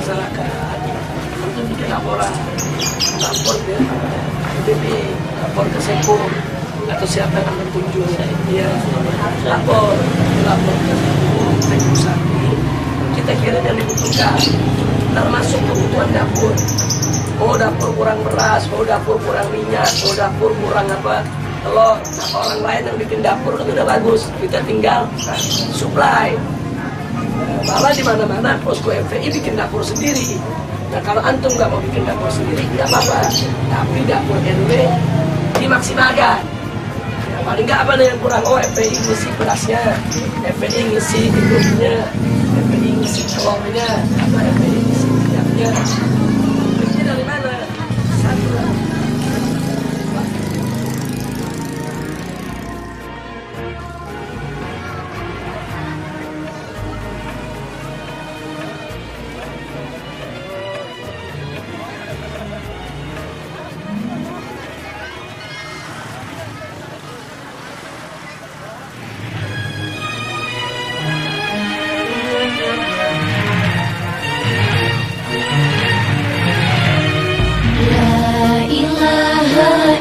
masyarakat untuk bikin laporan, lapor ke PBB, lapor ke Sepo atau siapa yang berkunjung, dia lapor ke Sepo. Kita kira yang dibutuhkan, termasuk kebutuhan dapur. Oh dapur kurang beras, oh dapur kurang minyak, oh dapur kurang apa telur. Nah, orang lain yang bikin dapur kan udah bagus, kita tinggal supply. Malah di mana-mana posko FPI bikin dapur sendiri. Nah kalau antum nggak mau bikin dapur sendiri nggak apa-apa, tapi dapur RW dimaksimalkan. Ya, paling nggak apa yang kurang, oh FPI ngisi berasnya, FPI ngisi hidupnya, FPI ngisi telurnya, atau FPI ngisi minyaknya. Ini dari mana? Satu.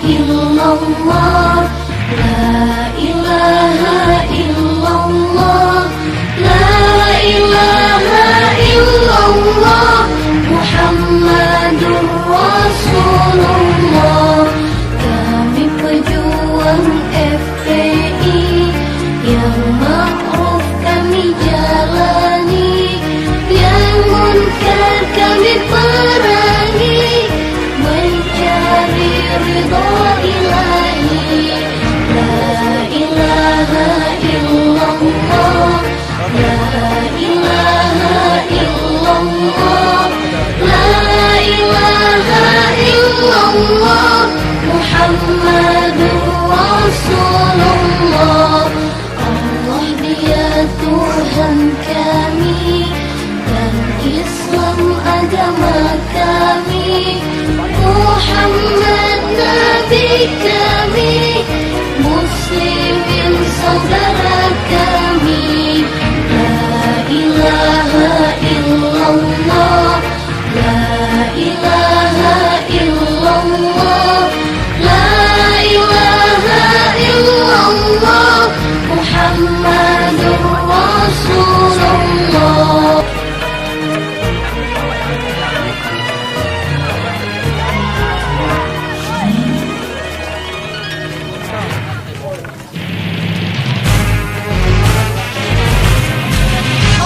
illallah, la ilaha illallah, la ilaha illallah, Muhammadur Rasulullah. Kami pejuang FPI yang ma'ruf kami jalani, yang munkar kami perangi, mencari ridha ilahi. La ilaha illallah, la ilaha illallah, la ilaha illallah, Muhammadur Rasulullah. Allah dia Tuhan kami, dan Islam agama kami, Muhammad Nabi kami, Muslimin saudara kami. La ilaha illallah, la ilaha illallah, la ilaha illallah, Muhammadur Rasulullah.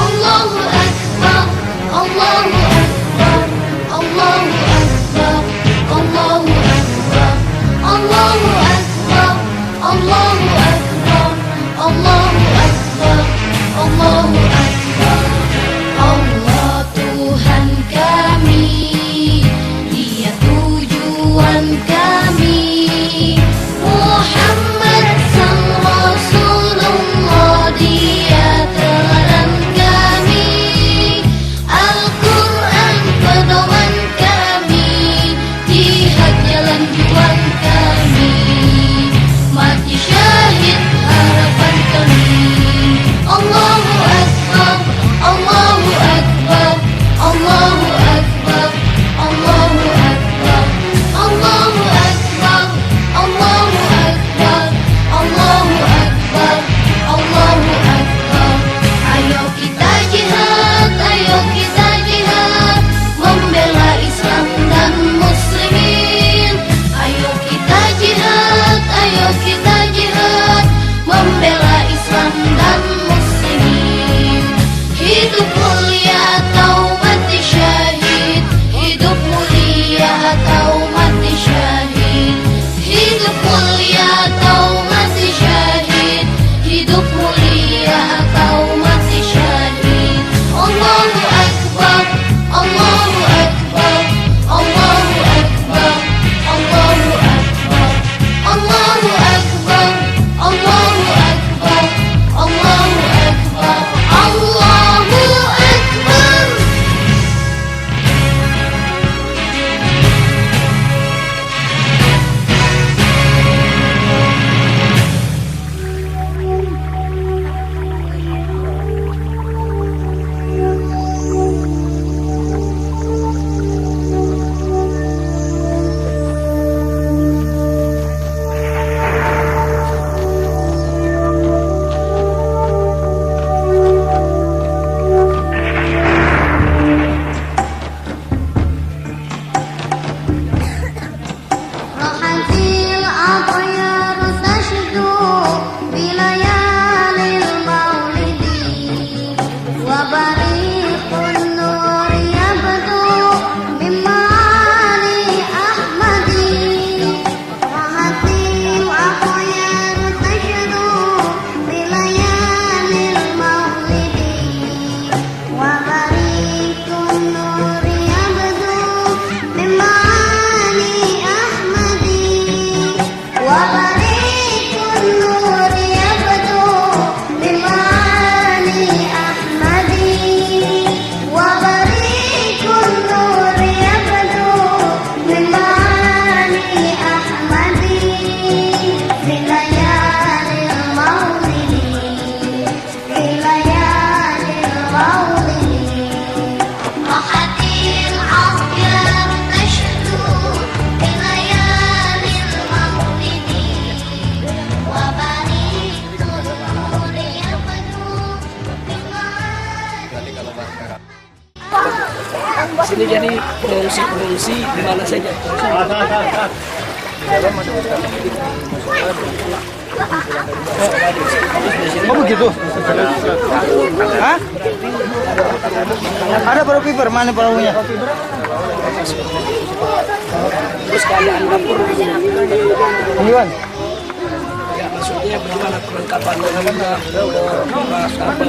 Allahu Akbar, Allahu Akbar, Allahu Akbar, Allahu Akbar, Allahu Akbar, Allahu Akbar, Allahu Akbar, Allahu Akbar. Allah Tuhan kami, Dia tujuan kami, Muhammad sang Rasulullah, Dia teladan kami. Al-Quran sini jadi pengungsi di mana saja. Oh begitu? Hah? Ada perahu fiber, mana perahunya? Terus keadaan dapur Ini Wan. ya maksudnya bagaimana perlengkapan udah pas apa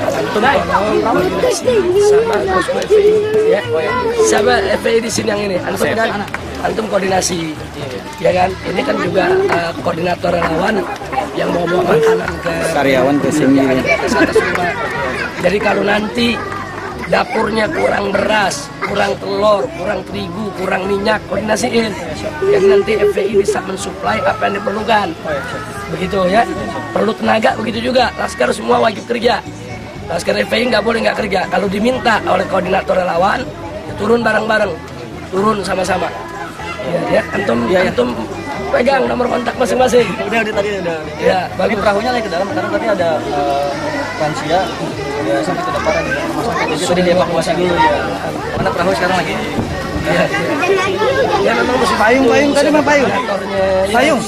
antum tolong koordinasi sama posko FPI ya sama FPI di sini yang ini antum kan antum koordinasi ya kan ini kan juga koordinator relawan yang mau bawa makanan ke Karyawan ke sini. atas rumah. Jadi kalau nanti dapurnya kurang beras, kurang telur, kurang terigu, kurang minyak, koordinasiin. Jadi nanti FPI bisa mensuplai apa yang diperlukan. Begitu ya. Perlu tenaga begitu juga. Laskar semua wajib kerja. Laskar FPI nggak boleh nggak kerja. Kalau diminta oleh koordinator relawan, ya turun bareng-bareng, turun sama-sama. Ya, antum pegang nomor kontak masing-masing. Udah tadi udah. Ya, Tapi bagus. perahunya lagi ke dalam karena tadi ada lansia ya sampai ke depan di rumah sakit. Jadi tadi dievakuasi dulu ya. Mana perahu sekarang lagi? Ya, ya memang mesti Payung tadi mah payung. Koordinatornya, ya. Payung.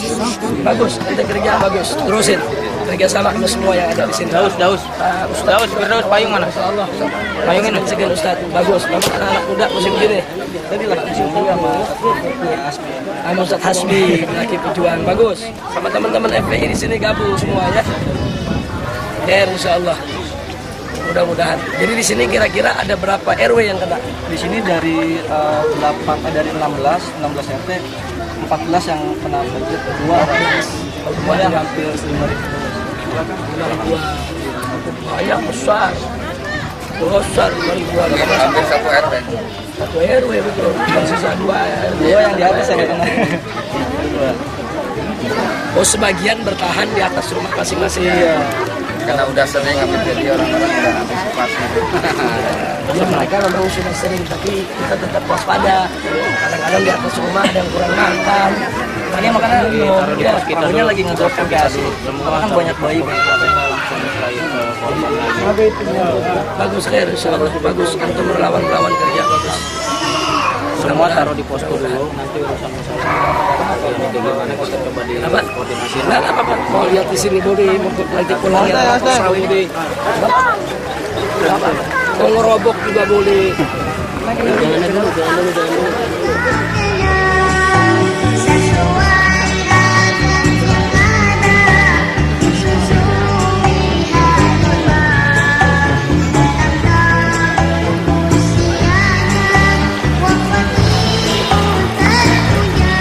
Bagus, kita kerja bagus. Terusin. Kerja sama sama semua yang ada di sini. Daus. Ustaz, Payung mana? Insyaallah. Payung ini. Sekian Ustaz. Bagus. Memang anak muda musim begini. Tadi lagi di sini sama Sama Ustaz Hasbi, laki pejuang. Bagus. Sama teman-teman FPI di sini gabung semua ya. Ya, insyaallah. Mudah-mudahan. Jadi di sini kira-kira ada berapa RW yang kena? di sini dari 16 RT 14 yang kena banjir kedua semuanya hampir 5.000. Banyak besar. Besar ribuan. Hampir satu RW. Satu RW betul. Dan sisa dua RW. Dua yang di atas yang kena. Oh, sebagian bertahan di atas rumah masing-masing. Karena udah sering hampir jadi orang-orang udah antisipasi. Ya, mereka memang sudah sering, tapi kita tetap waspada. Kadang-kadang di atas rumah ada yang kurang makan. Ini makanya Taruh di pos kita dulu lagi ngedrop bagasi. Semua kan banyak bayi langsung selain ke korban lagi. Bagus, Khair. Insyaallah bagus. Antum relawan-relawan kerja bagus. Semua taruh di posko dulu. Nanti urusan ini bagaimana kita coba di Apa? koordinasi. Nah, apa mau lihat di sini boleh, mau nanti pulang ya. Apa? Mau ngerobok juga boleh. Jangan dulu. Sesuai dengan nada susui hatinya tentang usianya waktu terpunya.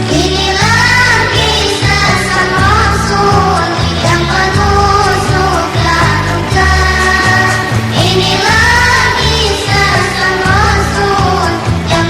Inilah kisah sang Rasul yang penuh suka duka. Inilah kisah sang Rasul yang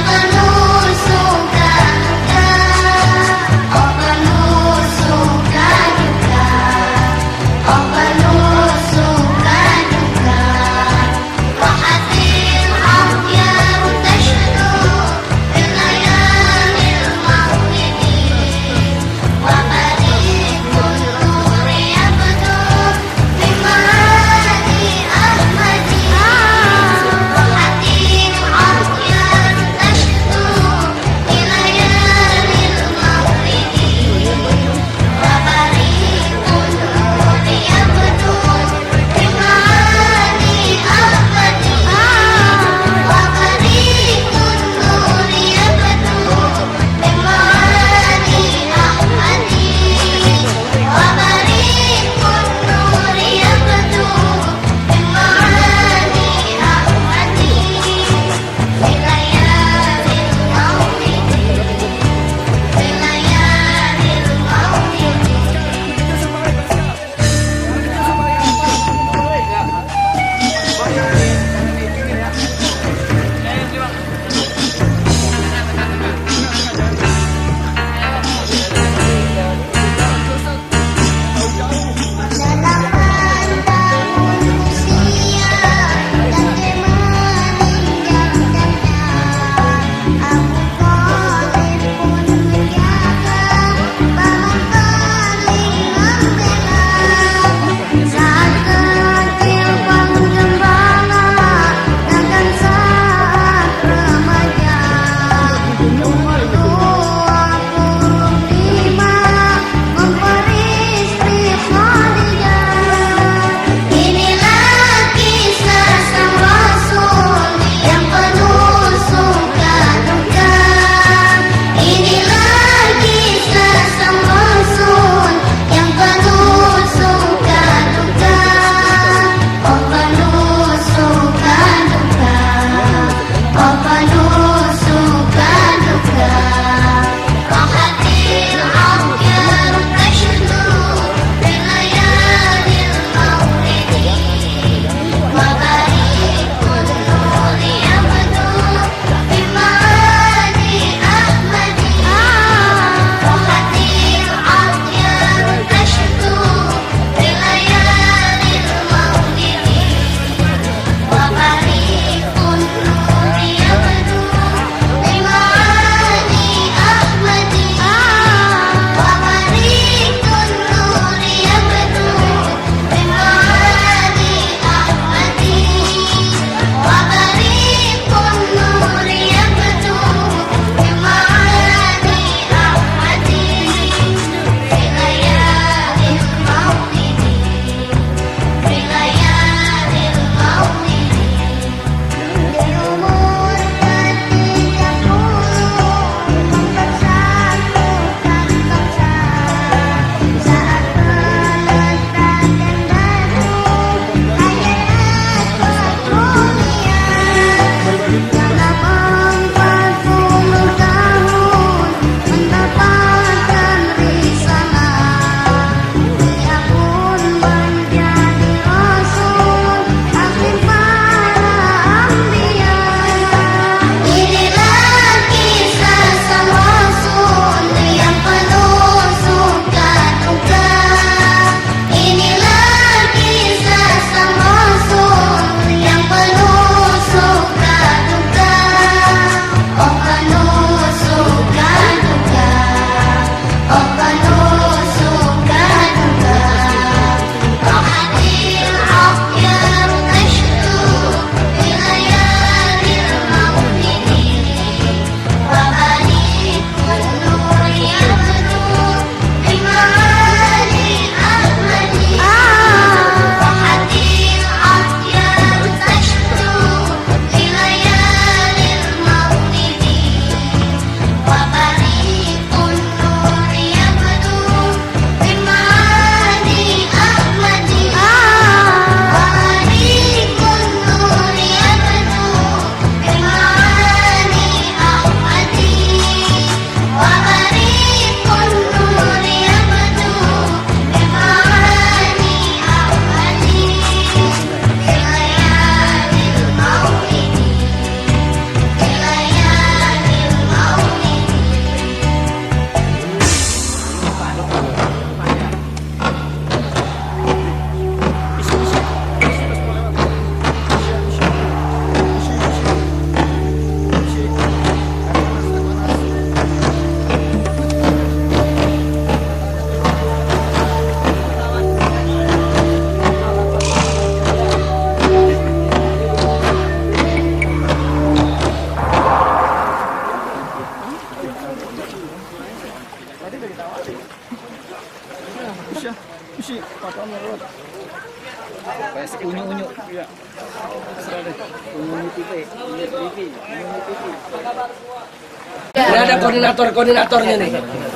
Ini ada koordinatornya nih.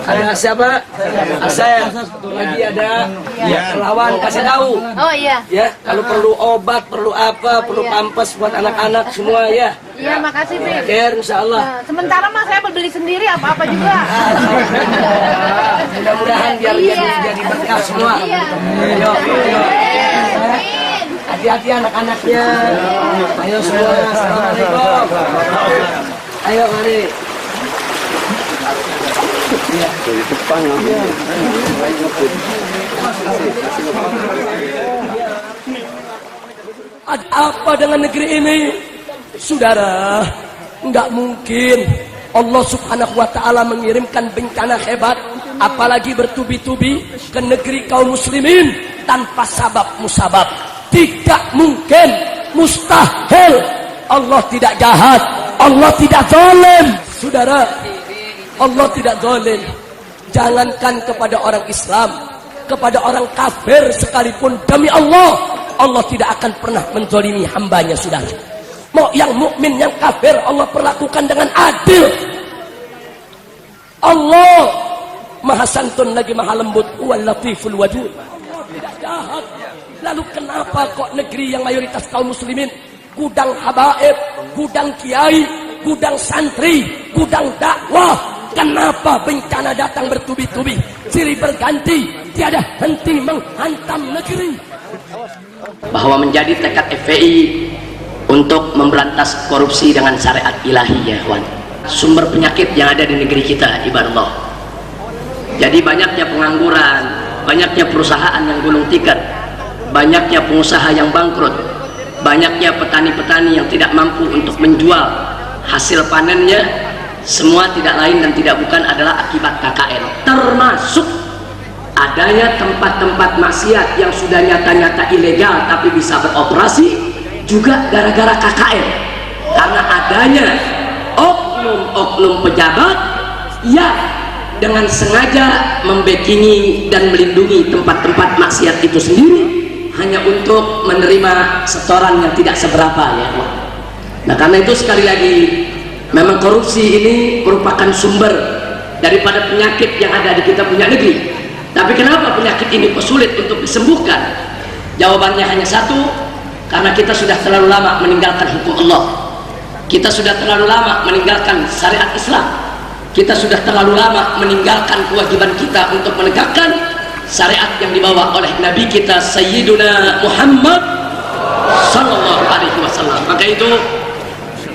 Ada siapa? Saya. Satu lagi ada relawan, kasih tahu. Oh iya. Ya, kalau perlu obat, perlu apa, perlu pampers buat anak-anak semua ya. Iya, makasih, Bib. Akhir insyaallah. Nah, sementara mah saya beli sendiri apa-apa juga. Mudah-mudahan biar jadi berkah semua. Iya. Ayo. Hati-hati anak-anaknya. Ayo semua. Assalamualaikum. Ayo mari. Ada apa dengan negeri ini? Saudara, enggak mungkin Allah subhanahu wa ta'ala mengirimkan bencana hebat, apalagi bertubi-tubi ke negeri kaum muslimin tanpa sabab musabab. Tidak mungkin, mustahil. Allah tidak jahat, Allah tidak zalim. Saudara, Allah tidak zalim. Jangankan kepada orang Islam, kepada orang kafir sekalipun, demi Allah, Allah tidak akan pernah menzalimi hambanya, saudara. Mau yang mukmin, yang kafir, Allah perlakukan dengan adil. Allah maha santun lagi maha lembut, wal latiful wadud. Tidak jahat. Lalu kenapa kok negeri yang mayoritas kaum muslimin, gudang habaib, gudang kiai, gudang santri, gudang dakwah, kenapa bencana datang bertubi-tubi, silih berganti, tiada henti menghantam negeri? Bahwa menjadi tekad FPI untuk memberantas korupsi dengan syariat ilahi, ya kawan. Sumber penyakit yang ada di negeri kita, ibadallah. Jadi banyaknya pengangguran, banyaknya perusahaan yang gulung tikar, banyaknya pengusaha yang bangkrut, banyaknya petani-petani yang tidak mampu untuk menjual hasil panennya. Semua tidak lain dan tidak bukan adalah akibat KKN, termasuk adanya tempat-tempat maksiat yang sudah nyata-nyata ilegal tapi bisa beroperasi juga gara-gara KKN, karena adanya oknum-oknum pejabat yang dengan sengaja membackingi dan melindungi tempat-tempat maksiat itu sendiri hanya untuk menerima setoran yang tidak seberapa, ya. Nah, karena itu sekali lagi, memang korupsi ini merupakan sumber daripada penyakit yang ada di kita punya negeri. Tapi kenapa penyakit ini sulit untuk disembuhkan? Jawabannya hanya satu, karena kita sudah terlalu lama meninggalkan hukum Allah. Kita sudah terlalu lama meninggalkan syariat Islam. Kita sudah terlalu lama meninggalkan kewajiban kita untuk menegakkan syariat yang dibawa oleh Nabi kita Sayyiduna Muhammad Sallallahu Alaihi Wasallam. Maka itu,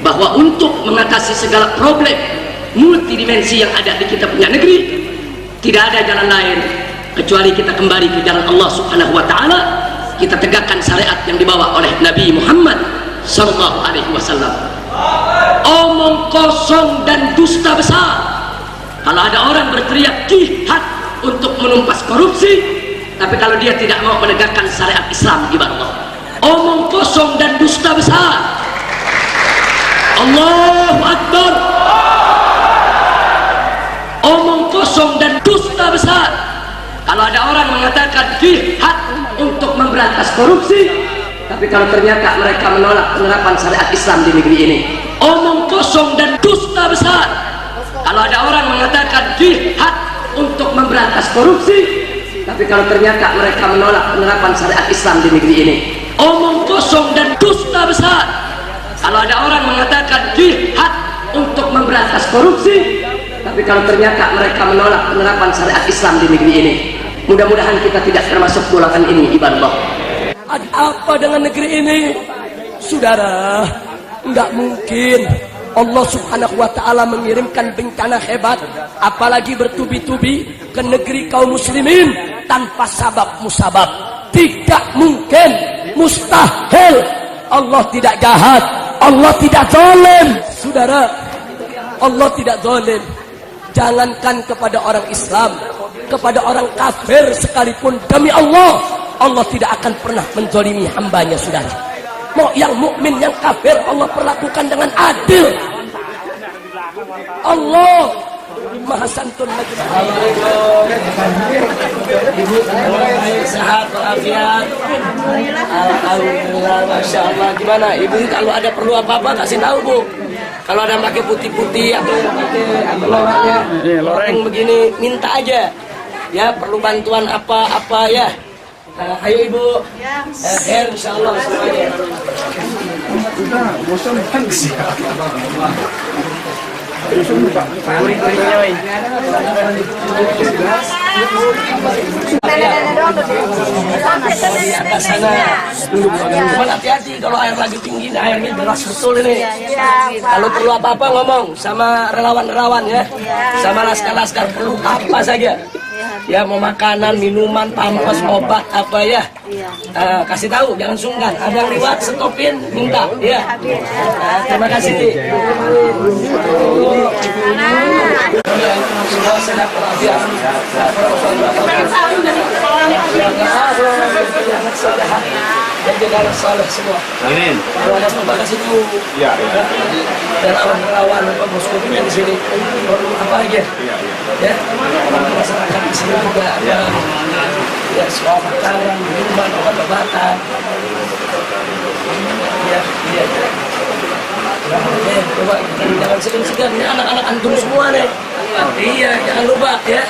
bahwa untuk mengatasi segala problem multidimensi yang ada di kita punya negeri, tidak ada jalan lain kecuali kita kembali ke jalan Allah Subhanahu wa Ta'ala. Kita tegakkan syariat yang dibawa oleh Nabi Muhammad Sallallahu Alaihi Wasallam. Omong kosong dan dusta besar. Kalau ada orang berteriak jihad untuk menumpas korupsi, tapi kalau dia tidak mau menegakkan syariat Islam, ibadah, omong kosong dan dusta besar. Allahu Akbar. Omong kosong dan dusta besar. Kalau ada orang mengatakan jihad untuk memberantas korupsi, tapi kalau ternyata mereka menolak penerapan syariat Islam di negeri ini, omong kosong dan dusta besar. Kalau ada orang mengatakan jihad untuk memberantas korupsi, tapi kalau ternyata mereka menolak penerapan syariat Islam di negeri ini, omong kosong dan dusta besar. Kalau ada orang mengatakan jihad untuk memberantas korupsi, tapi kalau ternyata mereka menolak penerapan syariat Islam di negeri ini, mudah-mudahan kita tidak termasuk golongan ini, ibadah. Ada apa dengan negeri ini? Saudara, enggak mungkin Allah Subhanahu wa Ta'ala mengirimkan bencana hebat, apalagi bertubi-tubi ke negeri kaum muslimin tanpa sabab musabab. Tidak mungkin, mustahil. Allah tidak jahat, Allah tidak zalim. Saudara, Allah tidak zalim. Jangankan kepada orang Islam, kepada orang kafir sekalipun, demi Allah, Allah tidak akan pernah menzalimi hambanya, saudara. Mau yang mukmin, yang kafir, Allah perlakukan dengan adil. Allah maha santun lagi. Ibu sehat walafiat. Alhamdulillah, masya Allah. Gimana ibu kalau ada perlu apa-apa kasih tahu bu. Kalau ada pakai putih-putih atau pakai loreng begini minta aja. Ya perlu bantuan apa-apa ya. Ayo ibu. Insya Allah semuanya. Di atas sana duduk. Cuman hati-hati kalau air lagi tinggi, airnya deras betul ini. Kalau perlu apa-apa ngomong sama relawan-relawan ya, sama laskar-laskar perlu apa saja. Ya mau makanan, minuman, pampas, obat apa ya, kasih tahu, jangan sungkan. Ada yang lewat stopin, minta ya. Terima kasih. Semua sehat walafiat. Dan jaga saleh semua. Amin. Kalau ada apa kasih tahu. Ya. Dan lawan-lawan bosku di sini apa aja. Ya. Masyarakat di sini juga ada. Ya, semua makanan, minuman, obat-obatan. Ya. Coba jangan segan-segan. Ini anak-anak antum semua nih. Iya, jangan lupa ya.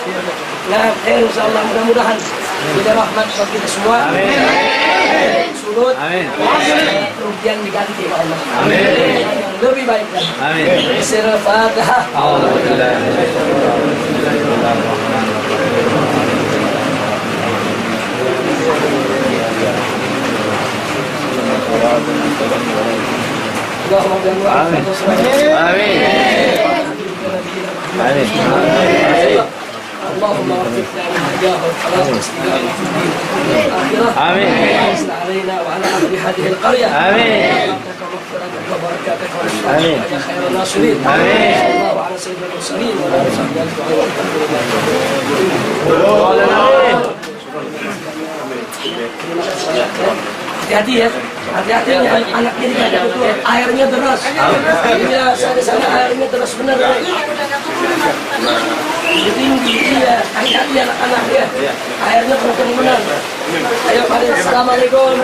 Nah, insyaallah mudah-mudahan kita rahmat buat kita semua. Amin. Surut. Amin. Kerugian diganti oleh Allah. Amin. Lebih baik lagi. Amin. Surah Fatihah. Amin. اللهم وفقنا وهداه والخلاص واستقامة الآخرة. آمين. وأنزل علينا وعلى أهل هذه القرية. آمين. مغفرتك وبركاتك ورحمتك يا خير الناصرين. آمين. صلى الله على سيدنا المرسلين وعلى آله وصحبه أجمعين والحمد لله. Hati-hati ya, hati-hati anaknya dijaga betul, airnya deras. Iya, di sana airnya deras benar. Tinggi, iya, hati-hati anak-anak ya, airnya kencang benar. Ayo mari, assalamualaikum.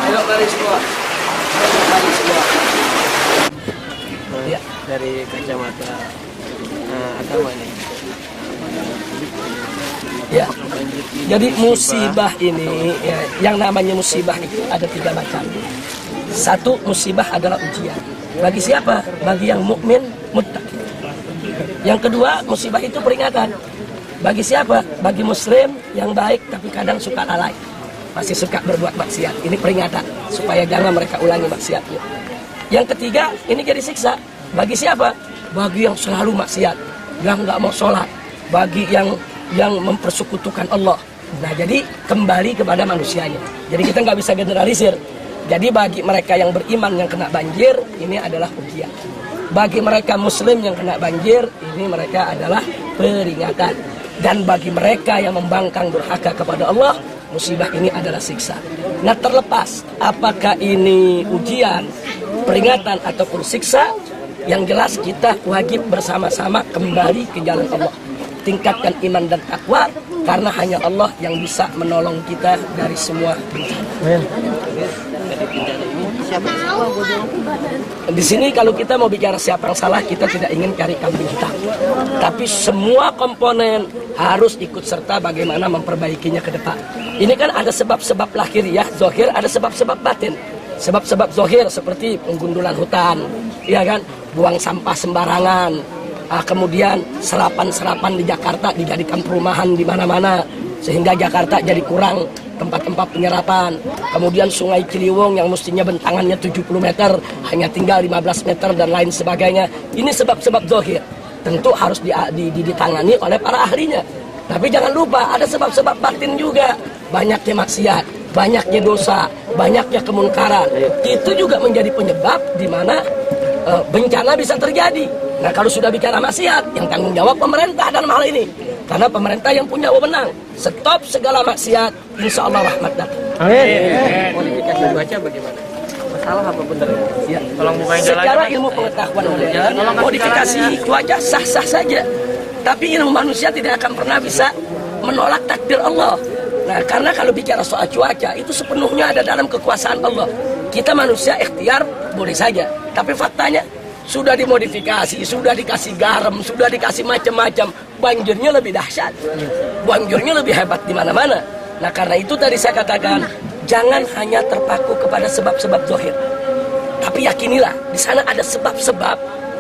Ayo mari semua. Ya, dari kacamata agama nih. Ya, jadi musibah ini, ya, yang namanya musibah itu ada 3 macam. Satu, musibah adalah ujian. Bagi siapa? Bagi yang mukmin, muttaqi. Yang kedua, musibah itu peringatan. Bagi siapa? Bagi muslim yang baik tapi kadang suka lalai, masih suka berbuat maksiat. Ini peringatan supaya jangan mereka ulangi maksiatnya. Yang ketiga, ini jadi siksa. Bagi siapa? Bagi yang selalu maksiat, yang nggak mau sholat, bagi yang mempersekutukan Allah. Nah, jadi kembali kepada manusianya. Jadi kita nggak bisa generalisir. Jadi bagi mereka yang beriman yang kena banjir, ini adalah ujian. Bagi mereka muslim yang kena banjir, ini mereka adalah peringatan. Dan bagi mereka yang membangkang durhaka kepada Allah, musibah ini adalah siksa. Nah, terlepas apakah ini ujian, peringatan ataupun siksa, yang jelas kita wajib bersama-sama kembali ke jalan Allah. Tingkatkan iman dan takwa, karena hanya Allah yang bisa menolong kita dari semua bencana. Di sini kalau kita mau bicara siapa yang salah, kita tidak ingin cari kambing hitam. Tapi semua komponen harus ikut serta bagaimana memperbaikinya ke depan. Ini kan ada sebab-sebab lahiriah, zahir, ada sebab-sebab batin. Sebab-sebab zahir seperti penggundulan hutan, ya kan, buang sampah sembarangan. Kemudian serapan-serapan di Jakarta dijadikan perumahan di mana-mana sehingga Jakarta jadi kurang tempat-tempat penyerapan. Kemudian Sungai Ciliwung yang mestinya bentangannya 70 meter hanya tinggal 15 meter dan lain sebagainya. Ini sebab-sebab zahir. Tentu harus ditangani oleh para ahlinya. Tapi jangan lupa ada sebab-sebab batin juga. Banyaknya maksiat, banyaknya dosa, banyaknya kemunkaran. Itu juga menjadi penyebab di mana bencana bisa terjadi. Nah, kalau sudah bicara maksiat, yang tanggung jawab pemerintah dalam hal ini. Karena pemerintah yang punya wewenang. Stop segala maksiat, insya Allah rahmat datang. Amin. Modifikasi cuaca bagaimana? Masalah apa benar? Ya. Tolong bukain jalan. Secara ilmu pengetahuan modern, modifikasi cuaca sah-sah saja. Tapi ilmu manusia tidak akan pernah bisa menolak takdir Allah. Nah, karena kalau bicara soal cuaca, itu sepenuhnya ada dalam kekuasaan Allah. Kita manusia ikhtiar boleh saja, tapi faktanya sudah dimodifikasi, sudah dikasih garam, sudah dikasih macam-macam, banjirnya lebih dahsyat, banjirnya lebih hebat di mana-mana. Nah, karena itu tadi saya katakan, jangan hanya terpaku kepada sebab-sebab zahir, tapi yakinilah di sana ada sebab-sebab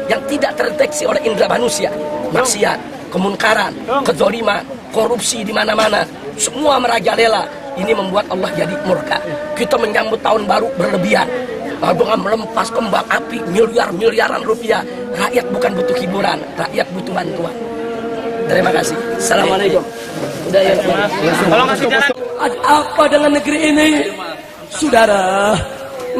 yang tidak terdeteksi oleh indera manusia. Maksiat, kemunkaran, kezaliman, korupsi di mana-mana, semua merajalela. Ini membuat Allah jadi murka. Kita menyambut tahun baru berlebihan dengan melempas kembang api miliaran rupiah. Rakyat bukan butuh hiburan, rakyat butuh bantuan. Terima kasih. Assalamualaikum. Udah ya. Ada apa dengan negeri ini? Saudara,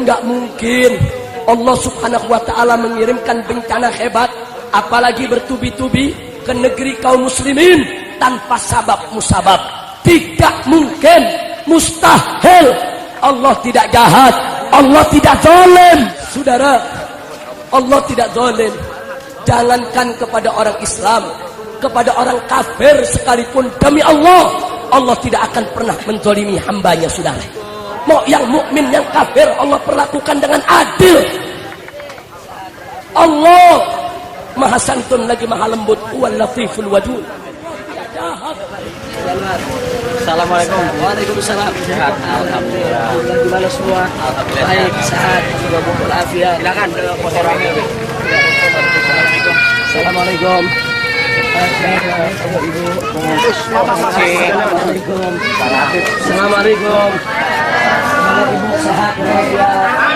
nggak mungkin Allah subhanahu wa ta'ala mengirimkan bencana hebat, apalagi bertubi-tubi ke negeri kaum muslimin tanpa sabab musabab. Tidak mungkin, mustahil. Allah tidak jahat, Allah tidak zalim. Saudara, Allah tidak zalim. Jangankan kepada orang Islam, kepada orang kafir sekalipun, demi Allah, Allah tidak akan pernah menzalimi hambanya, saudara. Mau yang mukmin, yang kafir, Allah perlakukan dengan adil. Allah Maha Santun lagi Maha Lembut, Wal Latiful Wadud. Assalamualaikum. Waalaikumsalam. Sehat, alhamdulillah. Gimana semua? Alhamdulillah. Baik, sehat, semoga walafiat. Silakan ke pos orangnya. Assalamualaikum. Assalamualaikum. Assalamualaikum. Semoga ibu sehat, walafiat.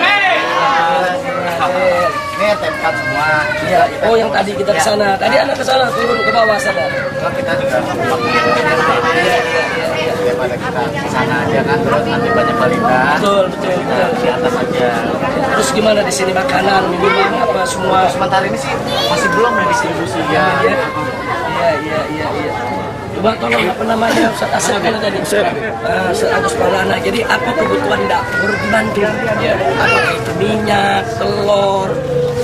Ini tempat semua. Iya. Oh, yang tadi kita ke sana. Tadi anak ke sana, turun ke bawah sana. Kita juga daripada kita ke sana aja kan, terus nanti banyak balita. Betul. Di atas aja. Terus gimana di sini makanan, minuman, apa semua? Sementara ini sih masih belum ya distribusi ya. Iya. Coba tolong apa namanya Ustaz Asep kan tadi Ustaz Agus Maulana. Jadi apa kebutuhan dapur dibantu? Apakah itu minyak, telur,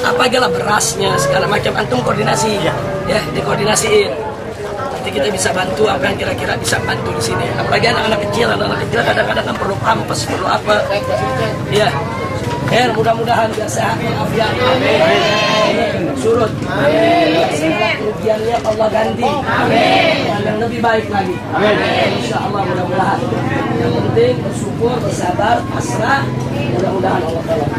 apa aja lah, berasnya, segala macam. Antum koordinasi, ya dikoordinasiin. Nanti kita bisa bantu apa yang kira-kira bisa bantu di sini. Apalagi anak-anak kecil kadang-kadang kan perlu pampers, perlu apa? Ya. Mudah-mudahan dia sehat walafiat. Amin. Surut. Kerugiannya Allah ganti. Amin. Yang lebih baik lagi. Amin. Insyaallah mudah-mudahan. Yang penting bersyukur, bersabar, pasrah. Mudah-mudahan Allah tolong.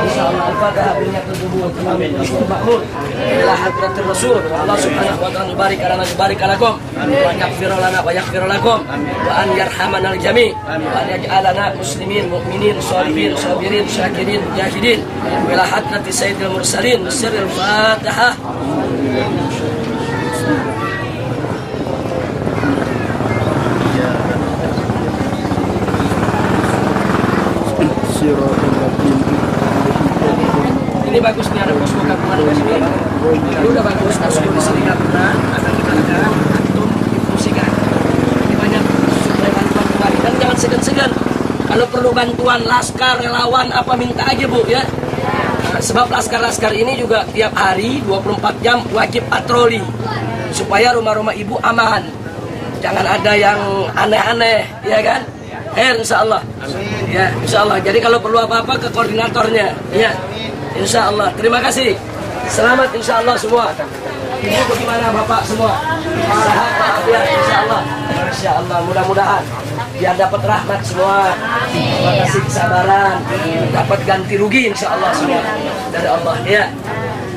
Insyaallah al-Fatihah biniyat tubuh amin. Makmur. Ila hadratir Rasul. Allah Subhanahu wa taala barik lana barik lakum. Wa yaghfir lana wa yaghfir lakum. Wa an yarhamana al-jami'. Wa an yaj'alana muslimin, mu'minin, sholihin, sabirin, syakirin, mujahidin. Ila hadrati sayyidil mursalin. Sirril Fatihah. Ini bagus nih, ada posko gabungan di sini. Ini udah bagus, posko di sini gabungan. Akan dikatakan antum difungsikan. Ini banyak suplai bantuan kembali. Dan jangan segan-segan. Kalau perlu bantuan laskar, relawan, apa minta aja bu ya. Nah, sebab laskar-laskar ini juga tiap hari 24 jam wajib patroli supaya rumah-rumah ibu aman. Jangan ada yang aneh-aneh, ya kan? Insya Allah. Ya, insya Allah. Jadi kalau perlu apa-apa ke koordinatornya, ya. Insya Allah. Terima kasih. Selamat insya Allah semua. Ibu bagaimana bapak semua? Sehat ya insya Allah. Insya Allah. Mudah-mudahan biar dapat rahmat semua. Terima kasih kesabaran. Dapat ganti rugi insya Allah semua dari Allah. Ya.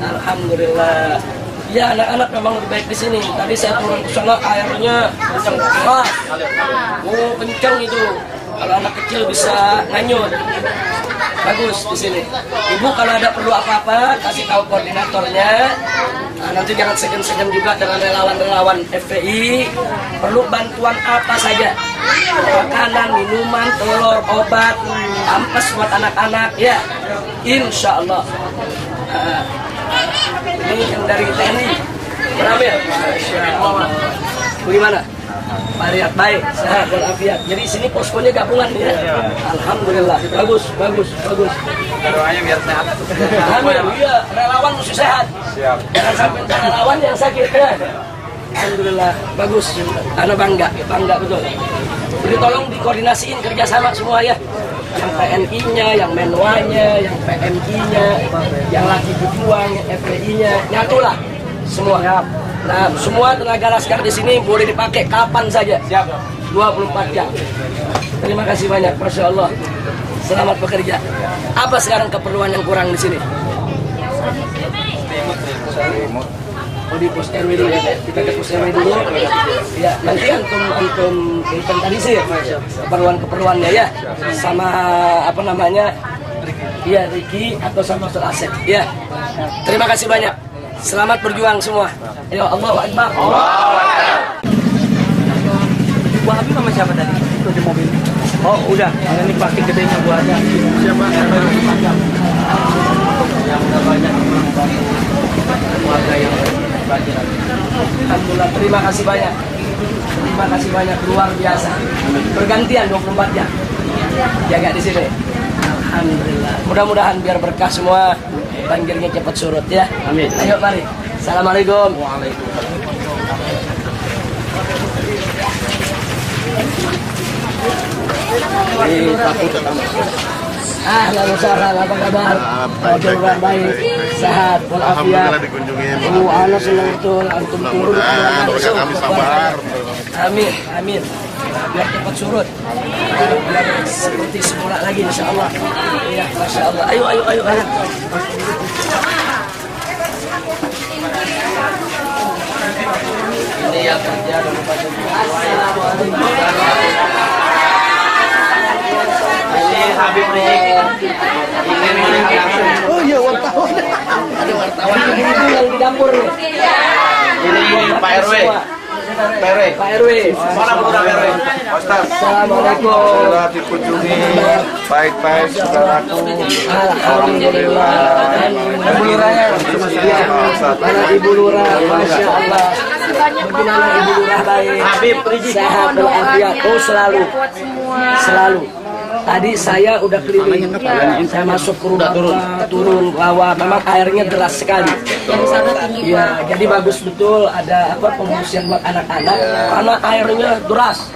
Alhamdulillah. Ya anak-anak memang lebih baik di sini. Tadi saya turun ke sana airnya kencang keras. Oh kencang itu. Kalau anak kecil bisa nganyut. Bagus di sini. Ibu kalau ada perlu apa-apa kasih tahu koordinatornya. Nah, nanti jangan segan-segan juga dengan relawan-relawan FPI. Perlu bantuan apa saja? Makanan, minuman, telur, obat, pampers buat anak-anak ya. Insya Allah. Ini yang dari TNI. Beramil. Bagaimana? Mariat baik, sehat walafiat. Jadi sini poskonya gabungan ya. Alhamdulillah. Bagus. Doanya biar sehat. Amin. Iya, relawan mesti sehat. Siap. Jangan sampai relawan yang sakit ya. Alhamdulillah bagus. Ana bangga betul. Jadi tolong dikoordinasiin kerjasama semua ya. Yang PNI-nya, yang Menwa-nya, yang PMI-nya, yang laki pejuang, yang FPI-nya, nyatulah semua. Nah, semua tenaga laskar di sini boleh dipakai kapan saja. 24 jam. Terima kasih banyak, Masya Allah. Selamat bekerja. Apa sekarang keperluan yang kurang di sini? Oh, di pos RW dulu ya, kita ke pos RW dulu. Ya, nanti antum inventarisir keperluan-keperluannya ya, sama apa namanya, ya Riki atau sama Ustaz Asep. Ya, terima kasih banyak. Selamat berjuang semua. Ayo, Allahu Akbar. Buah Habib sama siapa tadi? Itu di mobil. Oh udah, ini plastik gedenya buahnya. Siapa? Yang udah banyak warga yang banjir. Alhamdulillah, terima kasih banyak. Terima kasih banyak, luar biasa. Bergantian 24 jam. Jaga di sini. Alhamdulillah. Mudah-mudahan biar berkah semua, banjirnya cepat surut ya. Amin. Ayo mari. Assalamualaikum. Ahlan wa sahlan, apa kabar? Alhamdulillah baik, sehat walafiat. Alhamdulillah dikunjungi. Ana senang betul antum turun. Mudah-mudahan kami sabar. Amin, amin. Biar cepat surut. Biar seperti semula lagi insyaallah. Ya, Masya Allah. Ayo. Ini yang kerja dan Assalamualaikum. Ini Habib Rizik. Oh iya, wartawan. Ada wartawan itu yang di dapur nih. Ini Pak RW. Pak RW. Mana Pak RW? Ustaz. Assalamualaikum. Sudah dikunjungi baik-baik saudaraku. Alhamdulillah. Ibu Lurahnya. Mana Ibu Lurah? Masya Allah. Bagaimana Ibu Lurah baik? Habib Rizik. Sehat walafiat. Oh selalu. Selalu. Tadi saya udah keliling, saya masuk ke rumah, turun rawa, memang airnya deras sekali. Ya, jadi bagus betul ada apa pengungsian buat anak-anak karena airnya deras.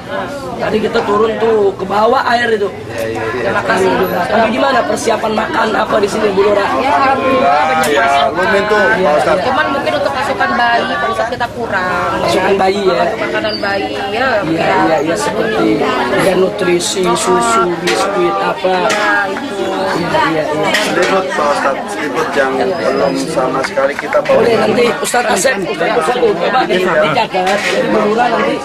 Tadi kita turun tuh ke bawah air itu. Alhamdulillah. Tapi gimana persiapan makan apa di sini Bu Lurah? Ya alhamdulillah banyak Ya, masukan. belum itu, Pak Ustadz. Cuman mungkin untuk masukan bayi Pak Ustadz kita kurang. Masukan bayi ya. Makanan bayi ya. Iya seperti ya nutrisi, susu, biskuit apa. Iya. Selimut Pak Ustadz, selimut yang belum sama sekali kita bawa. Boleh nanti Ustaz Asep, Ustaz coba dicatat. Jadi Bu Lurah nanti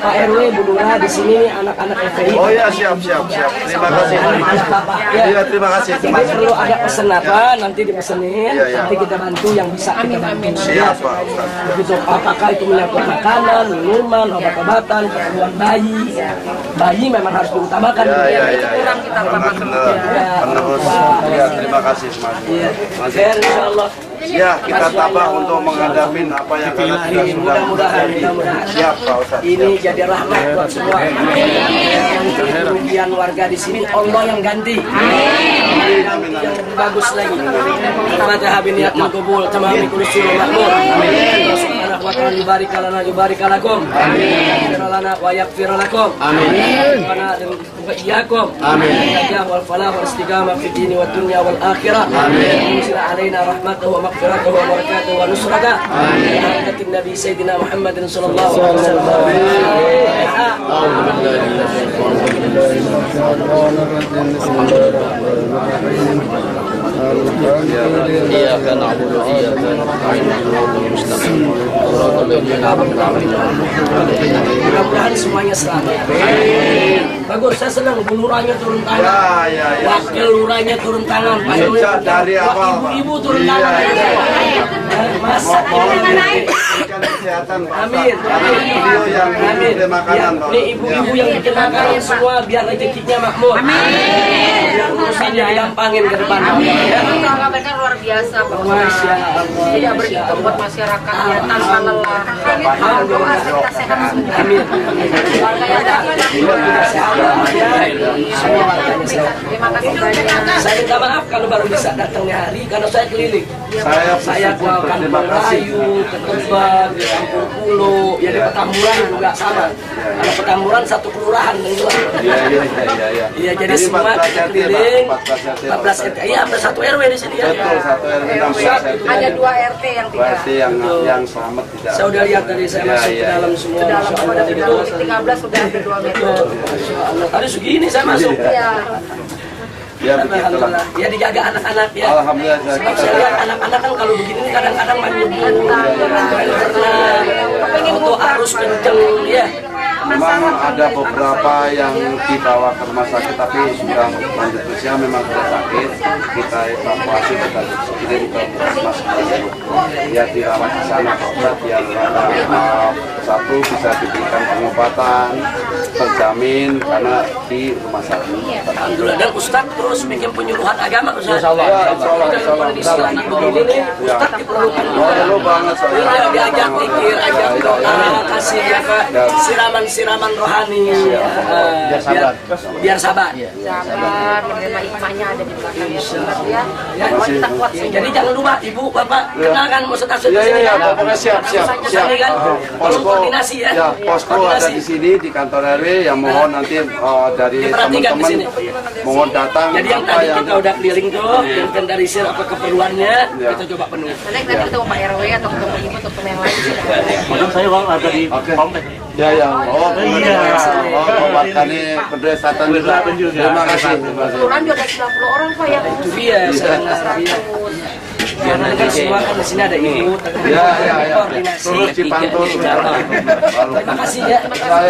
Pak RW, Bu Lurah di sini anak-anak FPI. Oh ya, siap. Terima kasih. Iya, terima kasih. Jadi perlu ada pesan apa, nanti dipesenin, Iya. nanti kita bantu yang bisa kita bantu. Siap Pak Ustadz. Begitu, apakah itu menyangkut makanan, minuman, obat-obatan, keperluan bayi. Bayi memang harus diutamakan. Ya. Kurang kita Karena penerus. Ya, terima kasih semuanya. Iya. Khair insyaallah. Ya, kita tabah untuk menghadapi apa yang akan kita sudah Mudah-mudahan. Siap Pak Ustadz. Ini jadi rahmat buat semua. Kerugian warga di sini Allah yang ganti. Yang lebih bagus lagi. Fatihah biniyatul qabul tamami kulli syai'in makmur. Amin. Subhanahu wa ta'ala yubarik lakum. Amin. Yaghfir lana wa yaghfir lakum. Amin. Wa iyyakum. Amin. Najah wal falah wal istiqamah fid dini wad dunya wal akhirah. Amin. Yusra alaina rahmatahu wa maghfiratuhu wa barakatuhu wa nusratahu. Amin. Bi Nabi Sayyidina Muhammadin sallallahu alaihi Iyyaka na'budu wa iyyaka nasta'in. Mudah-mudahan semuanya selamat. Bagus, saya senang Bu Lurahnya turun tangan. Ya. Wakil Lurahnya turun tangan. Pak RW Sejak dari awal, Pak. ibu-ibu turun tangan. Masa Berikan kesehatan Pak Amin. Beliau yang memberi makanan Pak. Ini ibu-ibu yang bikin makanan semua biar rezekinya makmur. Biar urusannya digampangin ke depan. Ya. Usaha mereka luar biasa Pak Masya Ustadz. Allah. Tidak berhitung buat masyarakatnya tanpa lelah. Alhamdulillah kita sehat semua. Amin. Warga yang datang Semua warganya sehat. terima kasih banyak. Saya minta maaf kalau baru bisa datangnya hari karena saya keliling. Saya ke Berterima kasih. Melayu, ke Tebet, Lama, di Kampung Pulo, ya di Petamburan juga sama. Ada Petamburan satu kelurahan dan juga. Iya. Iya, jadi semua 14 RT, keliling. 14 14 RT. Iya, ada 1 RW di sini ya. Betul, 1 RW 16 RT. Ada 2 RT yang tidak. Berarti yang selamat tidak. Saya udah lihat dari saya masuk ke dalam semua. Dalam Masya Allah, pada jadi dalam 13 sudah ada 2 meter. Masya Allah. Tadi segini saya masuk. Iya. Ya begitulah. Alhamdulillah. Ya dijaga anak-anak ya. Alhamdulillah. Sebab saya lihat anak-anak kan kalau begini nih kadang-kadang main nyebur, main berenang, atau arus kenceng ya. Memang ada beberapa yang dibawa ke rumah sakit tapi sudah lanjut usia, memang sudah sakit. Kita evakuasi, kita kirim ke puskesmas ya, dirawat di sana obat yang satu bisa diberikan pengobatan terjamin karena di rumah sakit. Alhamdulillah. Dan Ustadz terus bikin penyuluhan agama Ustadz. Insya Allah, insya Allah, insya Allah. Kalau lagi begini nih Ustadz diperlukan juga. Perlu banget soalnya. Iya, diajak pikir, ajak doa, kasih ya Pak, siraman rohani, biar sabar. Sabar, menerima hikmahnya ada di belakang ya Ustaz ya. Bahwa kita kuat semua. Jadi jangan lupa Ibu, Bapak, kenalkan Ustadz Asyid di sini Iya, kan? pokoknya siap. Sini kan? Tolong koordinasi ya. Ya, posko ada di sini di kantor RW yang mohon nanti dari Diperhatikan di teman-teman sini. mohon datang. Jadi yang apa tadi kita udah keliling tuh, yang inventarisir apa keperluannya, kita coba penuhi. Nanti ketemu Pak RW atau ketemu Ibu atau ketemu yang lain sih. Saya bang ada di Oke. komplek. Ya, oh buat kali berdasarkan juga. Terima kasih. Kelurahan juga ada 90 orang Pak yang Itu dia, saya lihat. Biar nanti kan semua kan di sini ada ibu, Ya. koordinasi. Terus dipantau terus. Terima kasih ya.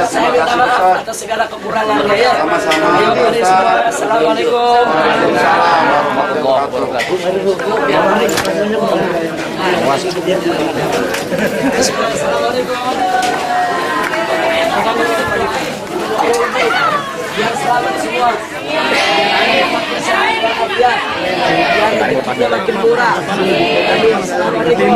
Saya minta maaf atas segala kekurangannya ya. Sama-sama. Ayo mari semua. Assalamualaikum. Waalaikumsalam warahmatullahi wabarakatuh. Biar selamat semua. Biar hidupnya makin murah. Assalamualaikum.